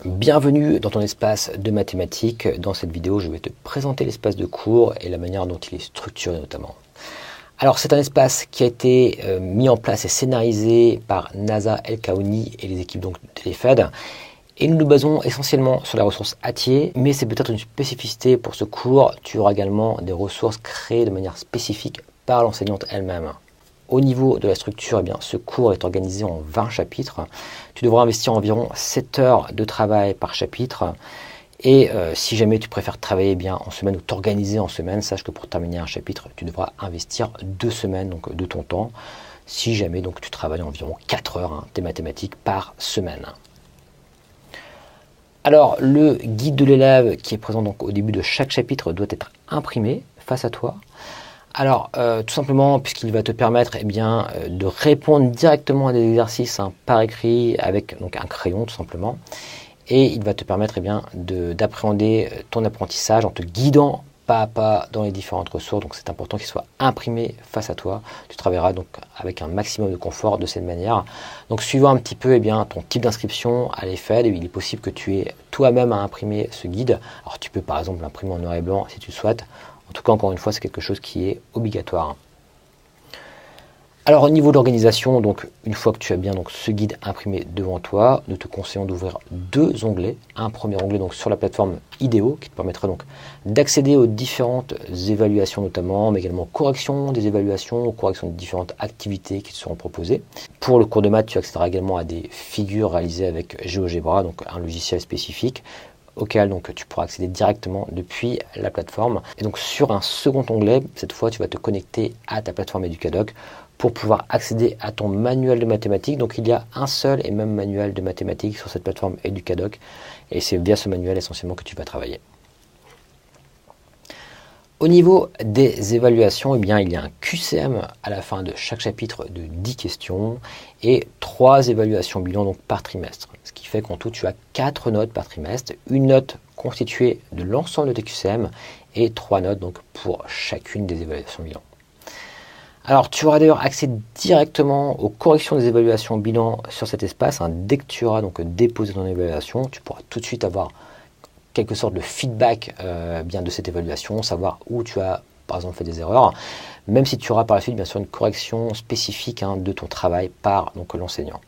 Bienvenue dans ton espace de mathématiques. Dans cette vidéo, je vais te présenter l'espace de cours et la manière dont il est structuré notamment. Alors c'est un espace qui a été mis en place et scénarisé par Nasa El-Kaouni et les équipes donc de l'EFED. Et nous nous basons essentiellement sur la ressource Hatier, mais c'est peut-être une spécificité pour ce cours. Tu auras également des ressources créées de manière spécifique par l'enseignante elle-même. Au niveau de la structure, eh bien, ce cours est organisé en 20 chapitres. Tu devras investir environ 7 heures de travail par chapitre. Et si jamais tu préfères travailler bien en semaine ou t'organiser en semaine, sache que pour terminer un chapitre, tu devras investir 2 semaines donc, de ton temps. Si jamais donc, tu travailles environ 4 heures tes mathématiques par semaine. Alors, le guide de l'élève qui est présent donc, au début de chaque chapitre doit être imprimé face à toi. Alors, tout simplement, puisqu'il va te permettre de répondre directement à des exercices par écrit avec donc, un crayon, tout simplement. Et il va te permettre d'appréhender ton apprentissage en te guidant pas à pas dans les différentes ressources. Donc, c'est important qu'il soit imprimé face à toi. Tu travailleras donc avec un maximum de confort de cette manière. Donc, suivant un petit peu ton type d'inscription à l'EFED, il est possible que tu aies toi-même à imprimer ce guide. Alors, tu peux par exemple l'imprimer en noir et blanc si tu le souhaites. En tout cas, encore une fois, c'est quelque chose qui est obligatoire. Alors, au niveau de l'organisation, donc une fois que tu as bien donc, ce guide imprimé devant toi, nous te conseillons d'ouvrir 2 onglets. Un premier onglet donc, sur la plateforme IDEO qui te permettra donc d'accéder aux différentes évaluations notamment, mais également correction des évaluations, correction de différentes activités qui te seront proposées. Pour le cours de maths, tu accéderas également à des figures réalisées avec GeoGebra, donc un logiciel spécifique, auquel donc, tu pourras accéder directement depuis la plateforme. Et donc sur un second onglet, cette fois tu vas te connecter à ta plateforme Educadoc pour pouvoir accéder à ton manuel de mathématiques. Donc il y a un seul et même manuel de mathématiques sur cette plateforme Educadoc et c'est via ce manuel essentiellement que tu vas travailler. Au niveau des évaluations, il y a un QCM à la fin de chaque chapitre de 10 questions et 3 évaluations bilan donc par trimestre. Ce qui fait qu'en tout, tu as 4 notes par trimestre, une note constituée de l'ensemble de tes QCM et 3 notes donc pour chacune des évaluations bilan. Alors, tu auras d'ailleurs accès directement aux corrections des évaluations bilan sur cet espace. Dès que tu auras donc déposé ton évaluation, tu pourras tout de suite avoir quelque sorte de feedback de cette évaluation, savoir où tu as par exemple fait des erreurs, même si tu auras par la suite bien sûr une correction spécifique de ton travail par l'enseignant.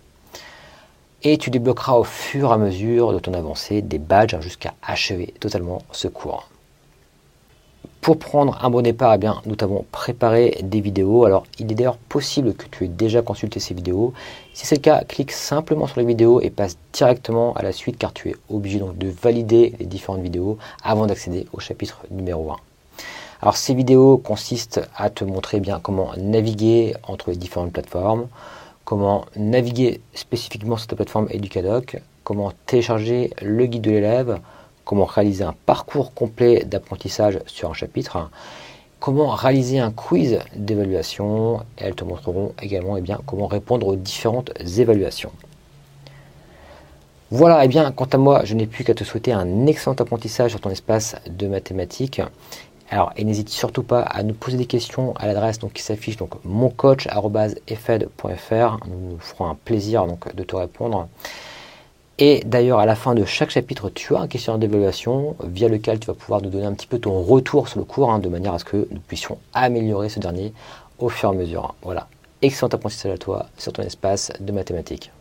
Et tu débloqueras au fur et à mesure de ton avancée des badges jusqu'à achever totalement ce cours. Pour prendre un bon départ, nous t'avons préparé des vidéos. Alors, il est d'ailleurs possible que tu aies déjà consulté ces vidéos. Si c'est le cas, clique simplement sur les vidéos et passe directement à la suite car tu es obligé donc de valider les différentes vidéos avant d'accéder au chapitre numéro 1. Alors, ces vidéos consistent à te montrer comment naviguer entre les différentes plateformes, comment naviguer spécifiquement sur ta plateforme Educadoc, comment télécharger le guide de l'élève, comment réaliser un parcours complet d'apprentissage sur un chapitre, comment réaliser un quiz d'évaluation, et elles te montreront également comment répondre aux différentes évaluations. Voilà, quant à moi, je n'ai plus qu'à te souhaiter un excellent apprentissage sur ton espace de mathématiques. Alors, et n'hésite surtout pas à nous poser des questions à l'adresse qui s'affiche, moncoach@efed.fr. Nous nous ferons un plaisir de te répondre. Et d'ailleurs, à la fin de chaque chapitre, tu as un questionnaire d'évaluation via lequel tu vas pouvoir nous donner un petit peu ton retour sur le cours, de manière à ce que nous puissions améliorer ce dernier au fur et à mesure. Voilà, excellent apprentissage à toi sur ton espace de mathématiques.